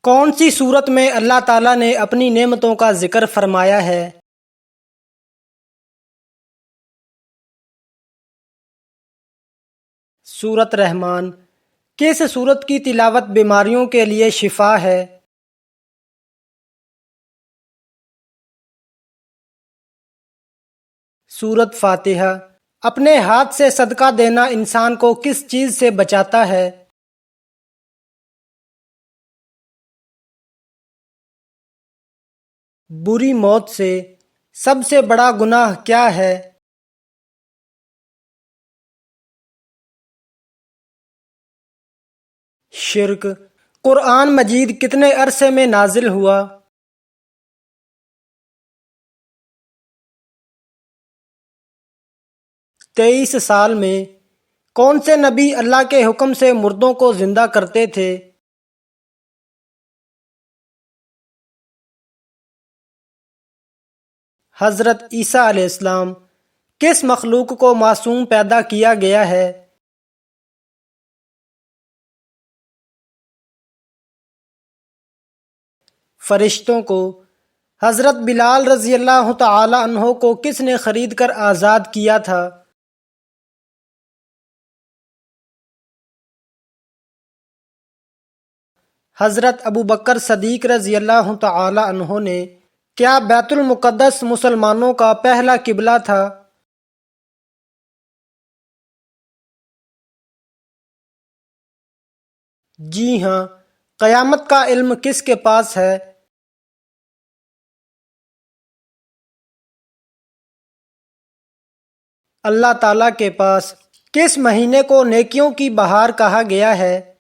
کون سی صورت میں اللہ تعالیٰ نے اپنی نعمتوں کا ذکر فرمایا ہے؟ سورۃ رحمان۔ کس سورت کی تلاوت بیماریوں کے لیے شفا ہے؟ سورۃ فاتحہ۔ اپنے ہاتھ سے صدقہ دینا انسان کو کس چیز سے بچاتا ہے؟ بری موت سے۔ سب سے بڑا گناہ کیا ہے؟ شرک۔ قرآن مجید کتنے عرصے میں نازل ہوا؟ 23 سال میں۔ کون سے نبی اللہ کے حکم سے مردوں کو زندہ کرتے تھے؟ حضرت عیسیٰ علیہ السلام۔ کس مخلوق کو معصوم پیدا کیا گیا ہے؟ فرشتوں کو۔ حضرت بلال رضی اللہ تعالی عنہ کو کس نے خرید کر آزاد کیا تھا؟ حضرت ابوبکر صدیق رضی اللہ تعالی عنہ نے۔ کیا بیت المقدس مسلمانوں کا پہلا قبلہ تھا؟ جی ہاں۔ قیامت کا علم کس کے پاس ہے؟ اللہ تعالیٰ کے پاس۔ کس مہینے کو نیکیوں کی بہار کہا گیا ہے؟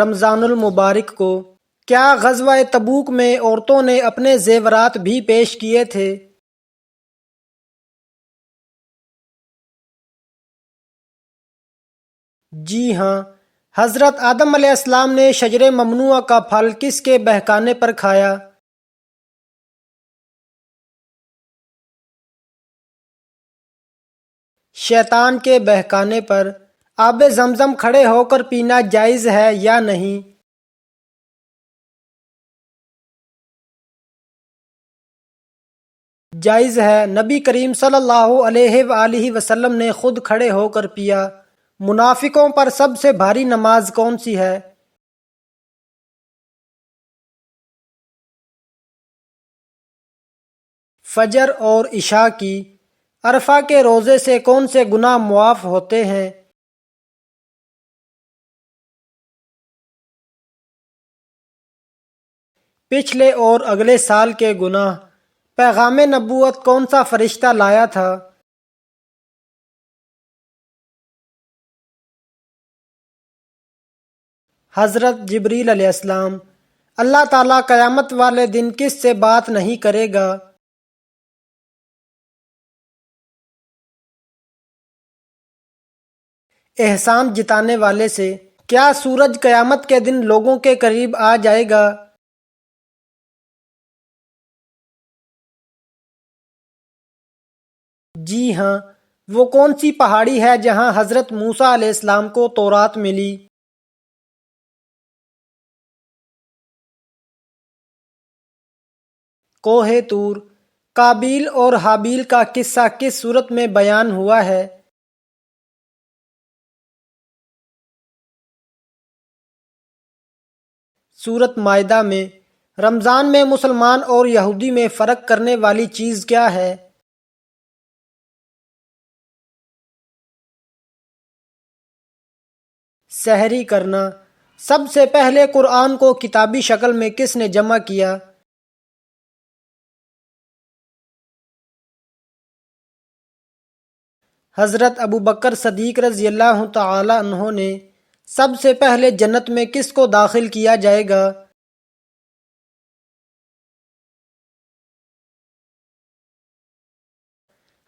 رمضان المبارک کو۔ کیا غزوہ تبوک میں عورتوں نے اپنے زیورات بھی پیش کیے تھے؟ جی ہاں۔ حضرت آدم علیہ السلام نے شجر ممنوعہ کا پھل کس کے بہکانے پر کھایا؟ شیطان کے بہکانے پر۔ آب زمزم کھڑے ہو کر پینا جائز ہے یا نہیں؟ جائز ہے۔ نبی کریم صلی اللہ علیہ وآلہ وسلم نے خود کھڑے ہو کر پیا۔ منافقوں پر سب سے بھاری نماز کون سی ہے؟ فجر اور عشاء کی۔ عرفہ کے روزے سے کون سے گناہ معاف ہوتے ہیں؟ پچھلے اور اگلے سال کے گناہ۔ پیغام نبوت کون سا فرشتہ لایا تھا؟ حضرت جبریل علیہ السلام۔ اللہ تعالیٰ قیامت والے دن کس سے بات نہیں کرے گا؟ احسان جتانے والے سے۔ کیا سورج قیامت کے دن لوگوں کے قریب آ جائے گا؟ جی ہاں۔ وہ کون سی پہاڑی ہے جہاں حضرت موسیٰ علیہ السلام کو تورات ملی؟ کوہ طور۔ قابیل اور حابیل کا قصہ کس سورت میں بیان ہوا ہے؟ سورۃ مائدہ میں۔ رمضان میں مسلمان اور یہودی میں فرق کرنے والی چیز کیا ہے؟ سحری کرنا۔ سب سے پہلے قرآن کو کتابی شکل میں کس نے جمع کیا؟ حضرت ابوبکر صدیق رضی اللہ تعالی عنہ نے۔ سب سے پہلے جنت میں کس کو داخل کیا جائے گا؟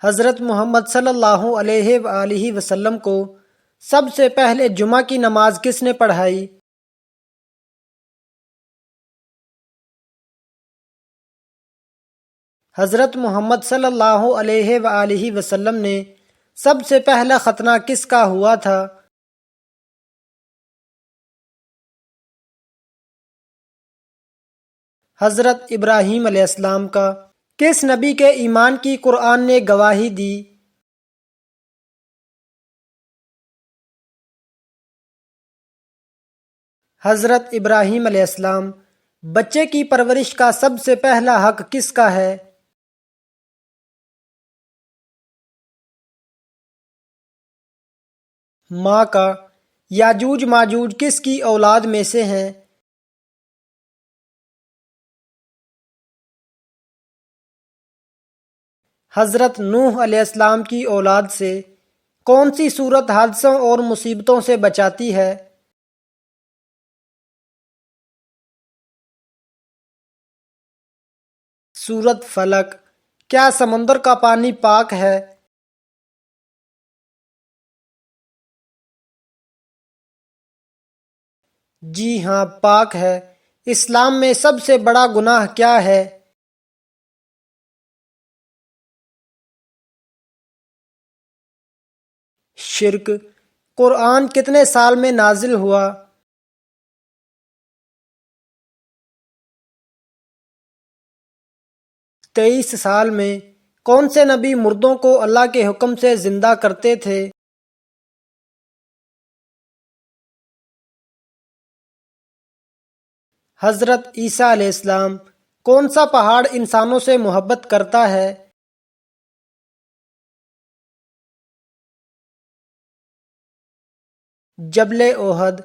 حضرت محمد صلی اللہ علیہ وآلہ وسلم کو سب سے پہلے جمعہ کی نماز کس نے پڑھائی؟ حضرت محمد صلی اللہ علیہ وآلہ وسلم نے سب سے پہلا ختنہ کس کا ہوا تھا؟ حضرت ابراہیم علیہ السلام کا۔ کس نبی کے ایمان کی قرآن نے گواہی دی؟ حضرت ابراہیم علیہ السلام۔ بچے کی پرورش کا سب سے پہلا حق کس کا ہے؟ ماں کا۔ یاجوج ماجوج کس کی اولاد میں سے ہیں؟ حضرت نوح علیہ السلام کی اولاد سے۔ کون سی صورت حادثوں اور مصیبتوں سے بچاتی ہے؟ سورۃ فلق۔ کیا سمندر کا پانی پاک ہے؟ جی ہاں، پاک ہے۔ اسلام میں سب سے بڑا گناہ کیا ہے؟ شرک۔ قرآن کتنے سال میں نازل ہوا؟ 23 سال میں۔ کون سے نبی مردوں کو اللہ کے حکم سے زندہ کرتے تھے؟ حضرت عیسیٰ علیہ السلام۔ کون سا پہاڑ انسانوں سے محبت کرتا ہے؟ جبل احد۔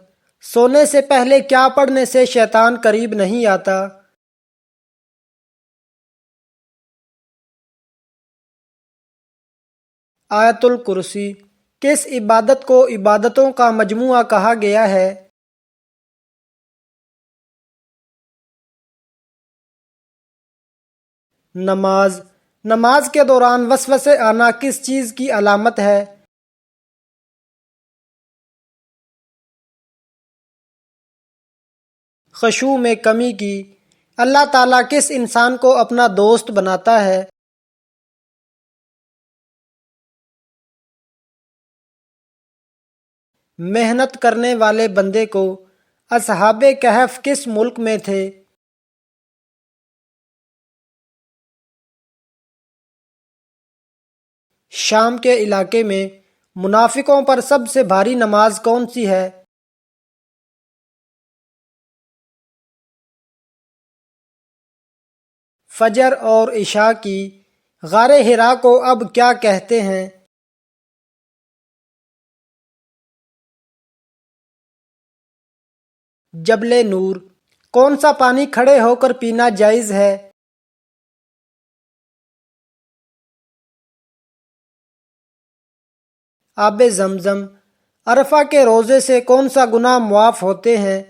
سونے سے پہلے کیا پڑھنے سے شیطان قریب نہیں آتا؟ آیت الکرسی۔ کس عبادت کو عبادتوں کا مجموعہ کہا گیا ہے؟ نماز۔ نماز کے دوران وسوسے آنا کس چیز کی علامت ہے؟ خشوع میں کمی کی۔ اللہ تعالیٰ کس انسان کو اپنا دوست بناتا ہے؟ محنت کرنے والے بندے کو۔ اصحاب کہف کس ملک میں تھے؟ شام کے علاقے میں۔ منافقوں پر سب سے بھاری نماز کون سی ہے؟ فجر اور عشاء کی۔ غار حرا کو اب کیا کہتے ہیں؟ جبل نور۔ کون سا پانی کھڑے ہو کر پینا جائز ہے؟ آب زمزم۔ عرفہ کے روزے سے کون سا گناہ معاف ہوتے ہیں؟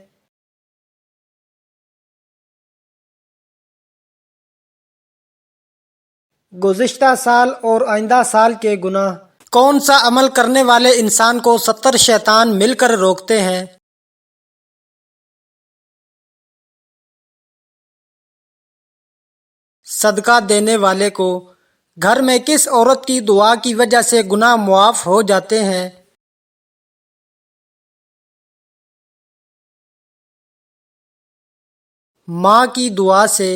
گزشتہ سال اور آئندہ سال کے گناہ۔ کون سا عمل کرنے والے انسان کو 70 شیطان مل کر روکتے ہیں؟ صدقہ دینے والے کو۔ گھر میں کس عورت کی دعا کی وجہ سے گناہ معاف ہو جاتے ہیں؟ ماں کی دعا سے۔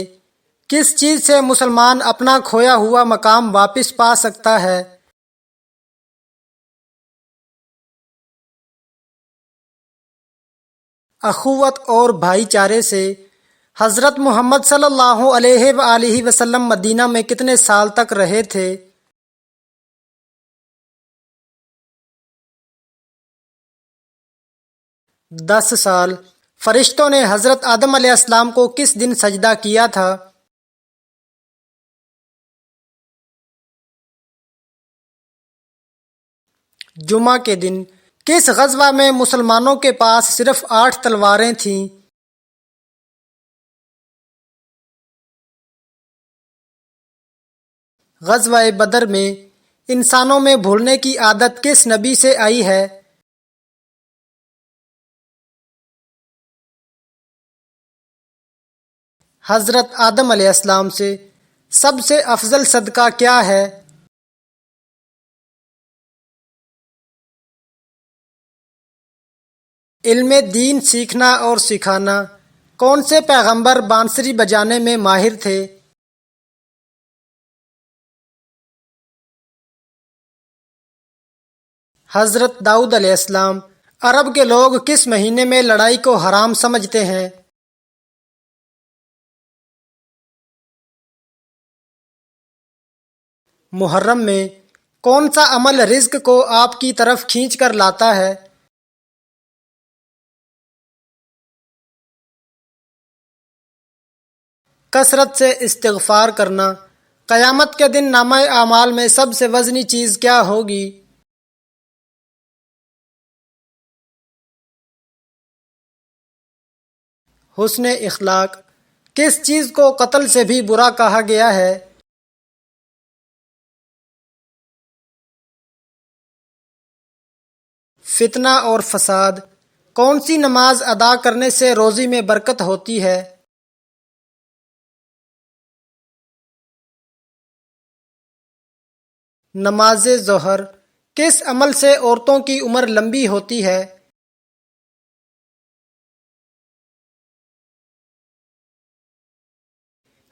کس چیز سے مسلمان اپنا کھویا ہوا مقام واپس پا سکتا ہے؟ اخوت اور بھائی چارے سے۔ حضرت محمد صلی اللہ علیہ وآلہ وسلم مدینہ میں کتنے سال تک رہے تھے؟ 10 سال۔ فرشتوں نے حضرت آدم علیہ السلام کو کس دن سجدہ کیا تھا؟ جمعہ کے دن۔ کس غزوہ میں مسلمانوں کے پاس صرف 8 تلواریں تھیں؟ غزوہ بدر میں۔ انسانوں میں بھولنے کی عادت کس نبی سے آئی ہے؟ حضرت آدم علیہ السلام سے۔ سب سے افضل صدقہ کیا ہے؟ علم دین سیکھنا اور سکھانا، کون سے پیغمبر بانسری بجانے میں ماہر تھے؟ حضرت داؤد علیہ السلام۔ عرب کے لوگ کس مہینے میں لڑائی کو حرام سمجھتے ہیں؟ محرم میں۔ کون سا عمل رزق کو آپ کی طرف کھینچ کر لاتا ہے؟ کثرت سے استغفار کرنا۔ قیامت کے دن نامہ اعمال میں سب سے وزنی چیز کیا ہوگی؟ حسن اخلاق۔ کس چیز کو قتل سے بھی برا کہا گیا ہے؟ فتنہ اور فساد۔ کون سی نماز ادا کرنے سے روزی میں برکت ہوتی ہے؟ نماز ظہر۔ کس عمل سے عورتوں کی عمر لمبی ہوتی ہے؟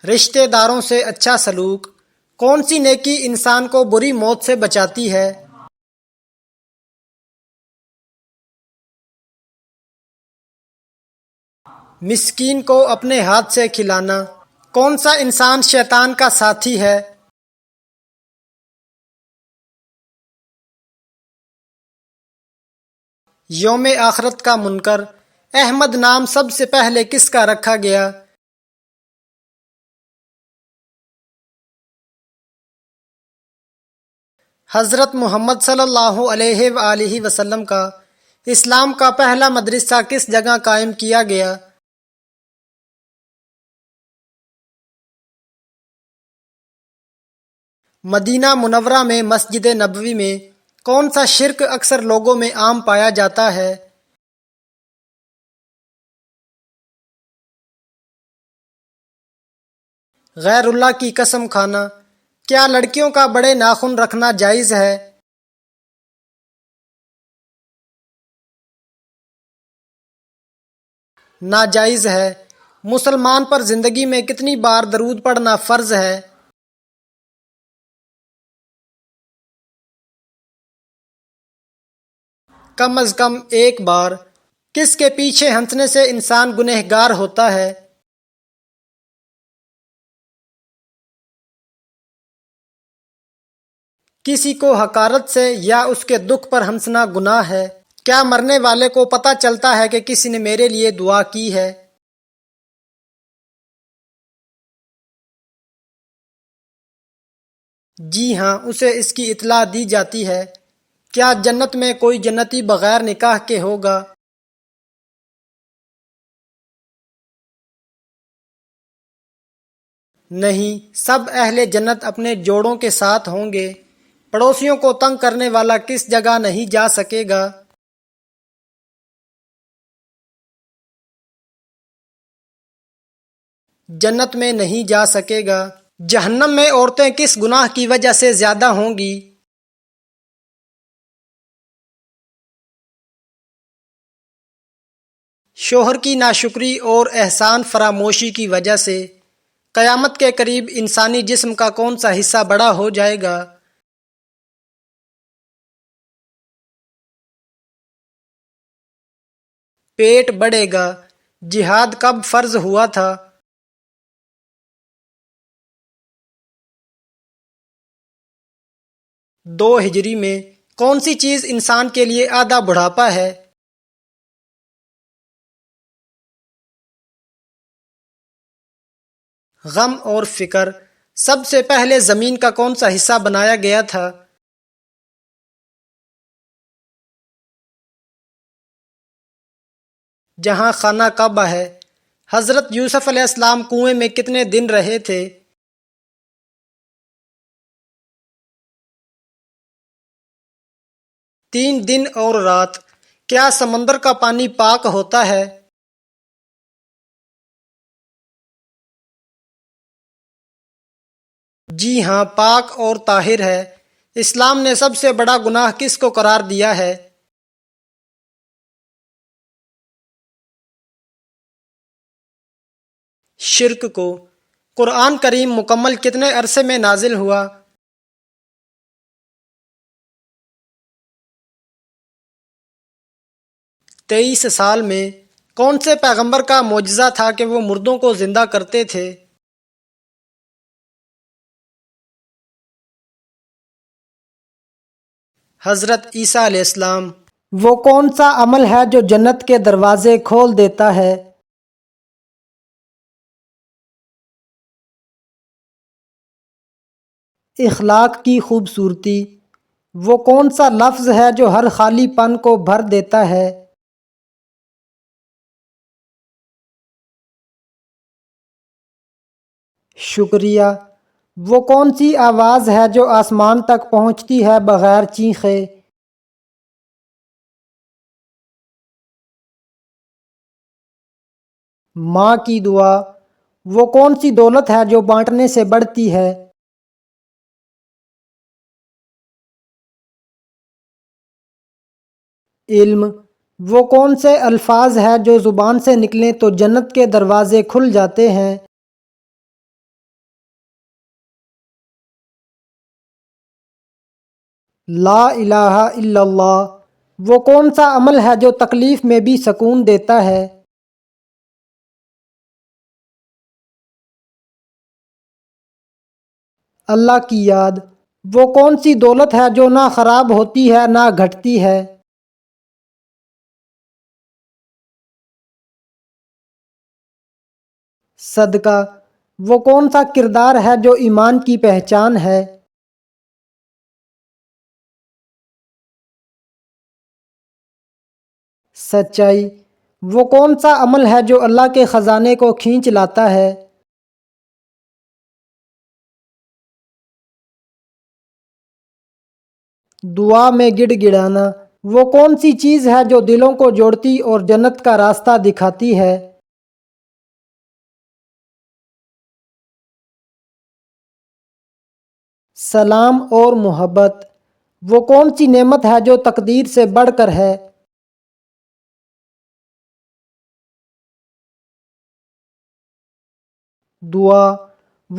رشتہ داروں سے اچھا سلوک۔ کون سی نیکی انسان کو بری موت سے بچاتی ہے؟ مسکین کو اپنے ہاتھ سے کھلانا۔ کون سا انسان شیطان کا ساتھی ہے؟ یوم آخرت کا منکر۔ احمد نام سب سے پہلے کس کا رکھا گیا؟ حضرت محمد صلی اللہ علیہ وآلہ وسلم کا اسلام کا پہلا مدرسہ کس جگہ قائم کیا گیا؟ مدینہ منورہ میں مسجد نبوی میں کون سا شرک اکثر لوگوں میں عام پایا جاتا ہے؟ غیر اللہ کی قسم کھانا۔ کیا لڑکیوں کا بڑے ناخن رکھنا جائز ہے؟ ناجائز ہے۔ مسلمان پر زندگی میں کتنی بار درود پڑھنا فرض ہے؟ کم از کم ایک بار۔ کس کے پیچھے ہنسنے سے انسان گنہگار ہوتا ہے؟ کسی کو حقارت سے یا اس کے دکھ پر ہنسنا گناہ ہے؟ کیا مرنے والے کو پتہ چلتا ہے کہ کسی نے میرے لیے دعا کی ہے؟ جی ہاں، اسے اس کی اطلاع دی جاتی ہے۔ کیا جنت میں کوئی جنتی بغیر نکاح کے ہوگا؟ نہیں، سب اہل جنت اپنے جوڑوں کے ساتھ ہوں گے۔ پڑوسیوں کو تنگ کرنے والا کس جگہ نہیں جا سکے گا؟ جنت میں نہیں جا سکے گا۔ جہنم میں عورتیں کس گناہ کی وجہ سے زیادہ ہوں گی؟ شوہر کی ناشکری اور احسان فراموشی کی وجہ سے۔ قیامت کے قریب انسانی جسم کا کون سا حصہ بڑا ہو جائے گا؟ پیٹ بڑھے گا۔ جہاد کب فرض ہوا تھا؟ 2 ہجری میں۔ کون سی چیز انسان کے لیے آدھا بڑھاپا ہے؟ غم اور فکر۔ سب سے پہلے زمین کا کون سا حصہ بنایا گیا تھا؟ جہاں خانہ کعبہ ہے۔ حضرت یوسف علیہ السلام کنویں میں کتنے دن رہے تھے؟ 3 دن اور رات۔ کیا سمندر کا پانی پاک ہوتا ہے؟ جی ہاں، پاک اور طاہر ہے۔ اسلام نے سب سے بڑا گناہ کس کو قرار دیا ہے؟ شرک کو۔ قرآن کریم مکمل کتنے عرصے میں نازل ہوا؟ 23 سال میں۔ کون سے پیغمبر کا معجزہ تھا کہ وہ مردوں کو زندہ کرتے تھے؟ حضرت عیسیٰ علیہ السلام۔ وہ کون سا عمل ہے جو جنت کے دروازے کھول دیتا ہے؟ اخلاق کی خوبصورتی۔ وہ کون سا لفظ ہے جو ہر خالی پن کو بھر دیتا ہے؟ شکریہ۔ وہ کون سی آواز ہے جو آسمان تک پہنچتی ہے بغیر چیخے؟ ماں کی دعا۔ وہ کون سی دولت ہے جو بانٹنے سے بڑھتی ہے؟ علم۔ وہ کون سے الفاظ ہے جو زبان سے نکلیں تو جنت کے دروازے کھل جاتے ہیں؟ لا الہ الا اللہ۔ وہ کون سا عمل ہے جو تکلیف میں بھی سکون دیتا ہے؟ اللہ کی یاد۔ وہ کون سی دولت ہے جو نہ خراب ہوتی ہے نہ گھٹتی ہے؟ صدقہ۔ وہ کون سا کردار ہے جو ایمان کی پہچان ہے؟ سچائی۔ وہ کون سا عمل ہے جو اللہ کے خزانے کو کھینچ لاتا ہے؟ دعا میں گڑ گڑانا۔ وہ کون سی چیز ہے جو دلوں کو جوڑتی اور جنت کا راستہ دکھاتی ہے؟ سلام اور محبت۔ وہ کون سی نعمت ہے جو تقدیر سے بڑھ کر ہے؟ دعا۔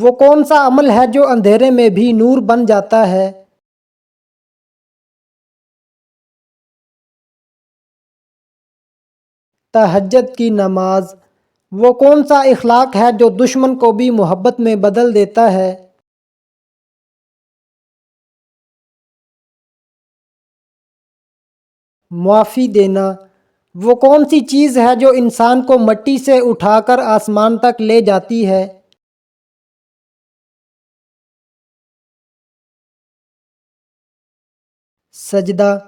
وہ کون سا عمل ہے جو اندھیرے میں بھی نور بن جاتا ہے؟ تہجد کی نماز۔ وہ کون سا اخلاق ہے جو دشمن کو بھی محبت میں بدل دیتا ہے؟ معافی دینا۔ وہ کون سی چیز ہے جو انسان کو مٹی سے اٹھا کر آسمان تک لے جاتی ہے؟ سجدہ۔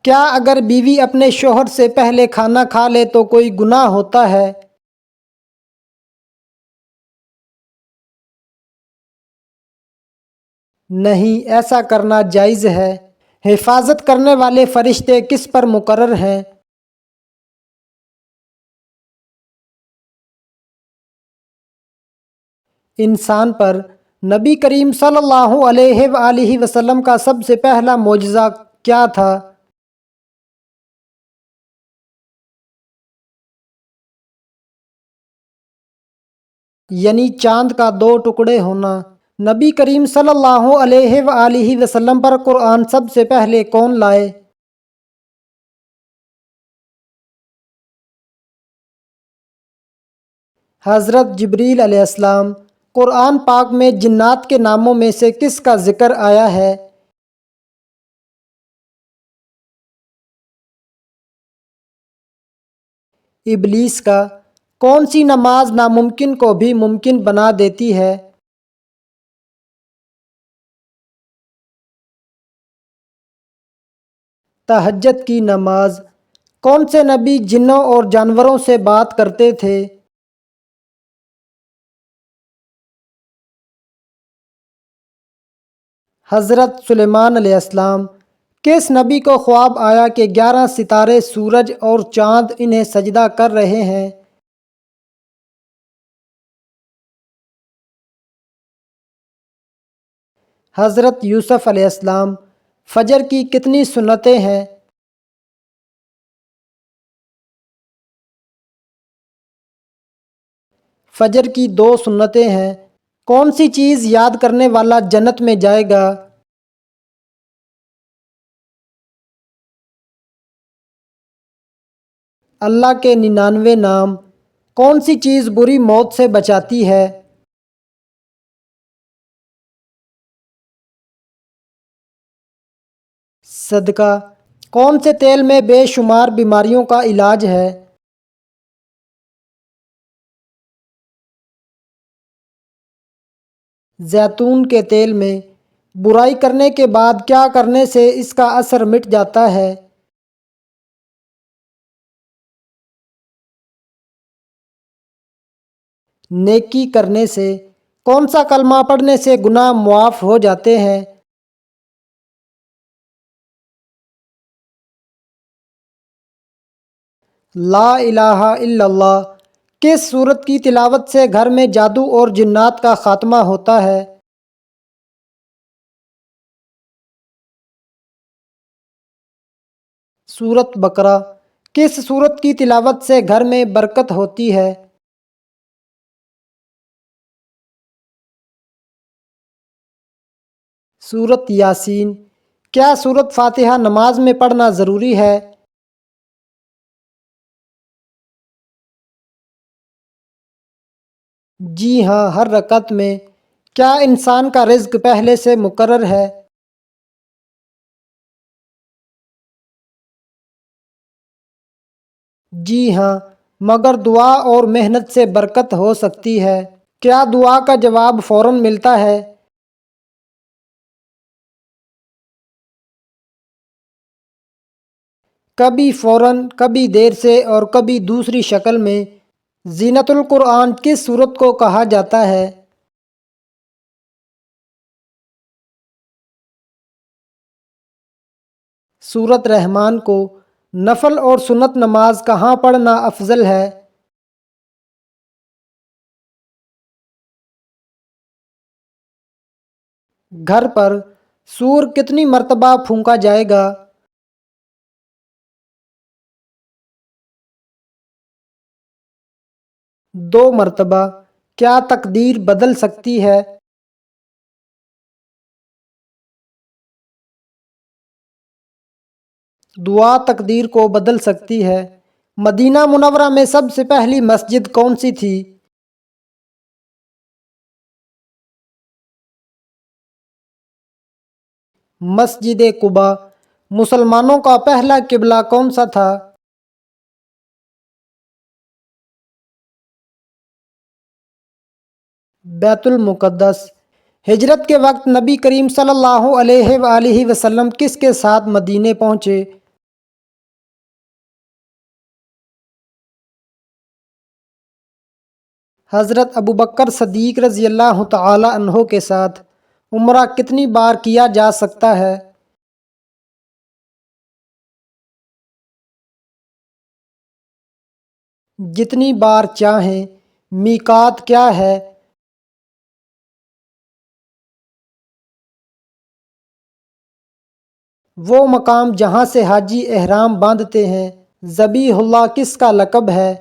کیا اگر بیوی اپنے شوہر سے پہلے کھانا کھا لے تو کوئی گناہ ہوتا ہے؟ نہیں، ایسا کرنا جائز ہے۔ حفاظت کرنے والے فرشتے کس پر مقرر ہیں؟ انسان پر۔ نبی کریم صلی اللہ علیہ وآلہ وسلم کا سب سے پہلا معجزہ کیا تھا؟ یعنی چاند کا دو ٹکڑے ہونا۔ نبی کریم صلی اللہ علیہ وآلہ وسلم پر قرآن سب سے پہلے کون لائے؟ حضرت جبریل علیہ السلام۔ قرآن پاک میں جنات کے ناموں میں سے کس کا ذکر آیا ہے؟ ابلیس کا۔ کون سی نماز ناممکن کو بھی ممکن بنا دیتی ہے؟ تہجد کی نماز۔ کون سے نبی جنوں اور جانوروں سے بات کرتے تھے؟ حضرت سلیمان علیہ السلام۔ کس نبی کو خواب آیا کہ 11 ستارے، سورج اور چاند انہیں سجدہ کر رہے ہیں؟ حضرت یوسف علیہ السلام۔ فجر کی کتنی سنتیں ہیں؟ فجر کی 2 سنتیں ہیں۔ کون سی چیز یاد کرنے والا جنت میں جائے گا؟ اللہ کے 99 نام۔ کون سی چیز بری موت سے بچاتی ہے؟ صدقہ۔ کون سے تیل میں بے شمار بیماریوں کا علاج ہے؟ زیتون کے تیل میں۔ برائی کرنے کے بعد کیا کرنے سے اس کا اثر مٹ جاتا ہے؟ نیکی کرنے سے۔ کون سا کلمہ پڑھنے سے گناہ معاف ہو جاتے ہیں؟ لا الہ الا اللہ۔ کس سورت کی تلاوت سے گھر میں جادو اور جنات کا خاتمہ ہوتا ہے؟ سورت بقرہ۔ کس سورت کی تلاوت سے گھر میں برکت ہوتی ہے؟ سورت یاسین۔ کیا سورت فاتحہ نماز میں پڑھنا ضروری ہے؟ جی ہاں، ہر رکعت میں۔ کیا انسان کا رزق پہلے سے مقرر ہے؟ جی ہاں، مگر دعا اور محنت سے برکت ہو سکتی ہے۔ کیا دعا کا جواب فوراً ملتا ہے؟ کبھی فوراً، کبھی دیر سے اور کبھی دوسری شکل میں۔ زینت القرآن کس سورت کو کہا جاتا ہے؟ سورت رحمان کو۔ نفل اور سنت نماز کہاں پڑھنا افضل ہے؟ گھر پر۔ سور کتنی مرتبہ پھونکا جائے گا؟ 2 مرتبہ۔ کیا تقدیر بدل سکتی ہے؟ دعا تقدیر کو بدل سکتی ہے۔ مدینہ منورہ میں سب سے پہلی مسجد کون سی تھی؟ مسجد قباء۔ مسلمانوں کا پہلا قبلہ کون سا تھا؟ بیت المقدس۔ ہجرت کے وقت نبی کریم صلی اللہ علیہ وآلہ وسلم کس کے ساتھ مدینے پہنچے؟ حضرت ابوبکر صدیق رضی اللہ تعالی عنہ کے ساتھ۔ عمرہ کتنی بار کیا جا سکتا ہے؟ جتنی بار چاہیں۔ میقات کیا ہے؟ وہ مقام جہاں سے حاجی احرام باندھتے ہیں۔ ذبیح اللہ کس کا لقب ہے؟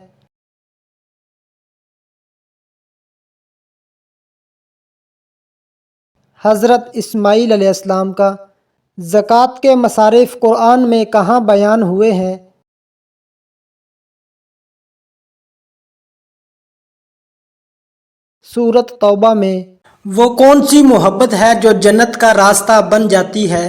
حضرت اسماعیل علیہ السلام کا۔ زکوٰۃ کے مصارف قرآن میں کہاں بیان ہوئے ہیں؟ سورت توبہ میں۔ وہ کون سی محبت ہے جو جنت کا راستہ بن جاتی ہے؟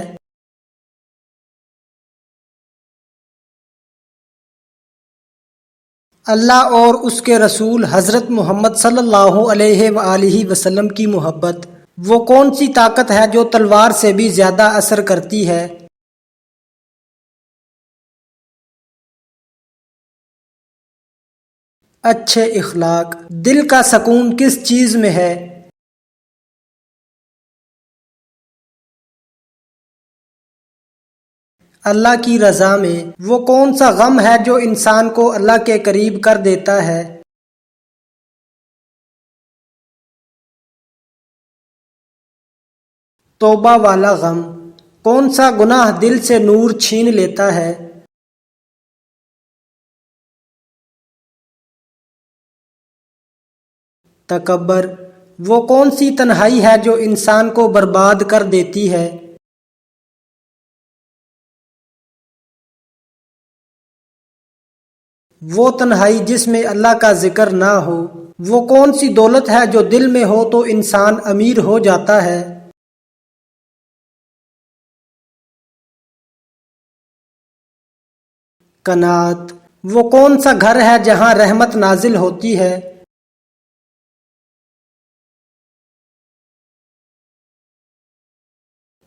اللہ اور اس کے رسول حضرت محمد صلی اللہ علیہ وآلہ وسلم کی محبت۔ وہ کون سی طاقت ہے جو تلوار سے بھی زیادہ اثر کرتی ہے؟ اچھے اخلاق۔ دل کا سکون کس چیز میں ہے؟ اللہ کی رضا میں۔ وہ کون سا غم ہے جو انسان کو اللہ کے قریب کر دیتا ہے؟ توبہ والا غم۔ کون سا گناہ دل سے نور چھین لیتا ہے؟ تکبر وہ کون سی تنہائی ہے جو انسان کو برباد کر دیتی ہے؟ وہ تنہائی جس میں اللہ کا ذکر نہ ہو۔ وہ کون سی دولت ہے جو دل میں ہو تو انسان امیر ہو جاتا ہے؟ قناعت وہ کون سا گھر ہے جہاں رحمت نازل ہوتی ہے؟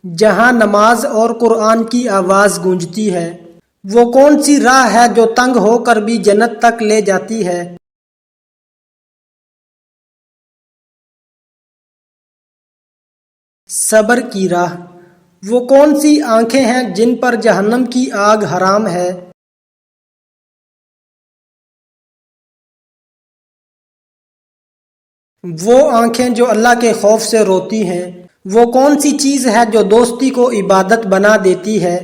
جہاں نماز اور قرآن کی آواز گونجتی ہے۔ وہ کون سی راہ ہے جو تنگ ہو کر بھی جنت تک لے جاتی ہے؟ صبر کی راہ وہ کون سی آنکھیں ہیں جن پر جہنم کی آگ حرام ہے؟ وہ آنکھیں جو اللہ کے خوف سے روتی ہیں۔ وہ کون سی چیز ہے جو دوستی کو عبادت بنا دیتی ہے؟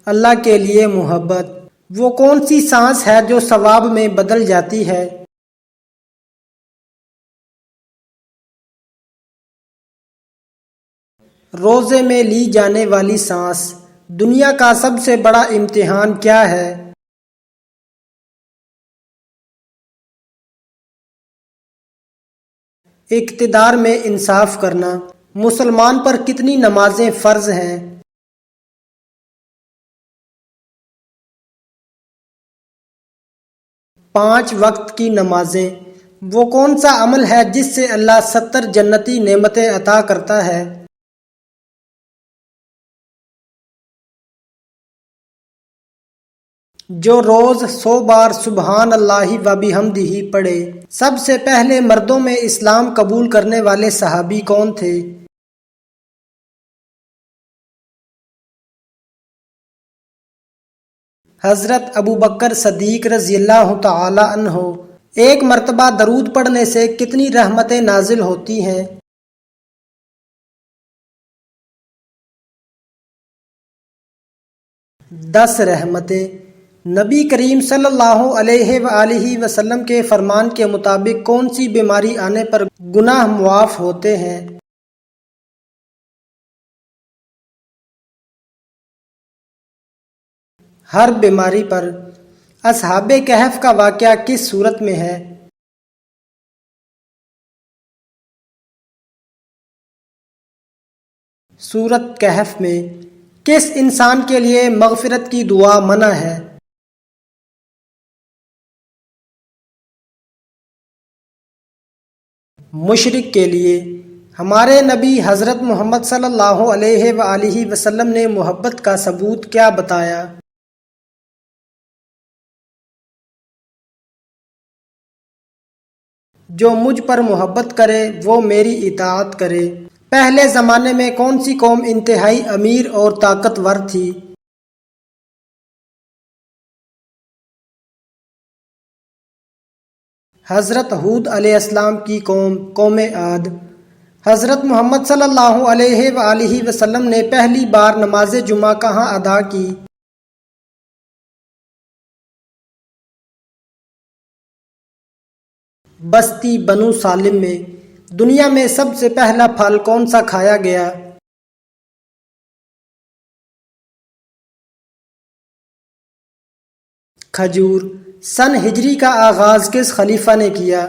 اللہ کے لیے محبت وہ کون سی سانس ہے جو ثواب میں بدل جاتی ہے؟ روزے میں لی جانے والی سانس دنیا کا سب سے بڑا امتحان کیا ہے؟ اقتدار میں انصاف کرنا مسلمان پر کتنی نمازیں فرض ہیں؟ 5 وقت کی نمازیں وہ کون سا عمل ہے جس سے اللہ 70 جنتی نعمتیں عطا کرتا ہے؟ جو روز 100 بار سبحان اللہ و بحمدہ پڑھے۔ سب سے پہلے مردوں میں اسلام قبول کرنے والے صحابی کون تھے؟ حضرت ابوبکر صدیق رضی اللہ تعالی عنہ۔ ایک مرتبہ درود پڑھنے سے کتنی رحمتیں نازل ہوتی ہیں؟ 10 رحمتیں۔ نبی کریم صلی اللہ علیہ وآلہ وسلم کے فرمان کے مطابق کون سی بیماری آنے پر گناہ معاف ہوتے ہیں؟ ہر بیماری پر۔ اصحاب کہف کا واقعہ کس صورت میں ہے؟ سورۃ کہف میں۔ کس انسان کے لیے مغفرت کی دعا منع ہے؟ مشرک کے لیے۔ ہمارے نبی حضرت محمد صلی اللہ علیہ وآلہ وسلم نے محبت کا ثبوت کیا بتایا؟ جو مجھ پر محبت کرے وہ میری اطاعت کرے۔ پہلے زمانے میں کون سی قوم انتہائی امیر اور طاقتور تھی؟ حضرت ہود علیہ السلام کی قوم عاد۔ حضرت محمد صلی اللہ علیہ وآلہ وسلم نے پہلی بار نماز جمعہ کہاں ادا کی؟ بستی بنو سالم میں۔ دنیا میں سب سے پہلا پھل کون سا کھایا گیا؟ کھجور۔ سن ہجری کا آغاز کس خلیفہ نے کیا؟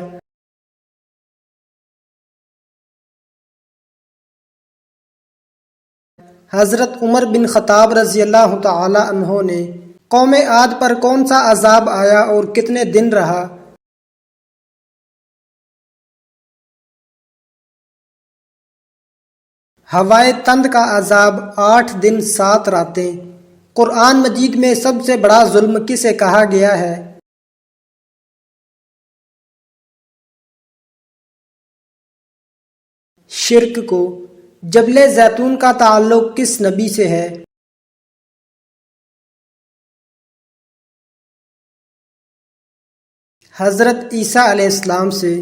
حضرت عمر بن خطاب رضی اللہ تعالی عنہ نے۔ قوم عاد پر کون سا عذاب آیا اور کتنے دن رہا؟ ہوائے تند کا عذاب 8 دن 7 راتیں۔ قرآن مجید میں سب سے بڑا ظلم کسے کہا گیا ہے؟ شرک کو۔ جبل زیتون کا تعلق کس نبی سے ہے؟ حضرت عیسیٰ علیہ السلام سے۔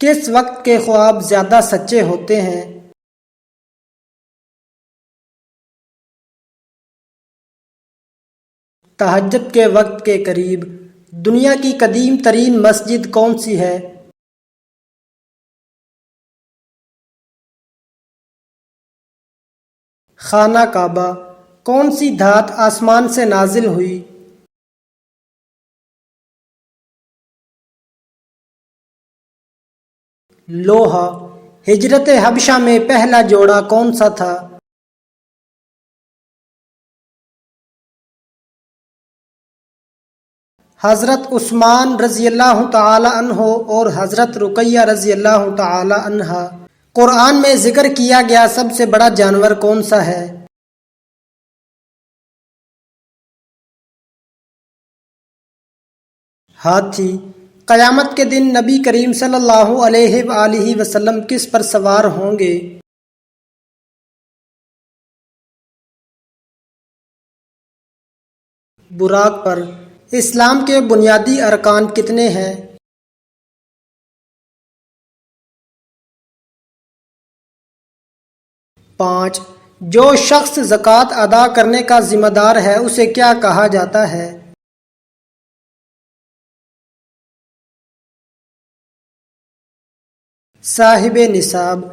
کس وقت کے خواب زیادہ سچے ہوتے ہیں؟ تہجد کے وقت کے قریب دنیا کی قدیم ترین مسجد کون سی ہے؟ خانہ کعبہ۔ کون سی دھات آسمان سے نازل ہوئی؟ لوہا۔ ہجرت حبشہ میں پہلا جوڑا کون سا تھا؟ حضرت عثمان رضی اللہ تعالی عنہ اور حضرت رقیہ رضی اللہ تعالی عنہا۔ قرآن میں ذکر کیا گیا سب سے بڑا جانور کون سا ہے؟ ہاتھی۔ قیامت کے دن نبی کریم صلی اللہ علیہ وآلہ وسلم کس پر سوار ہوں گے؟ براق پر۔ اسلام کے بنیادی ارکان کتنے ہیں؟ 5۔ جو شخص زکوٰۃ ادا کرنے کا ذمہ دار ہے اسے کیا کہا جاتا ہے؟ صاحب نصاب۔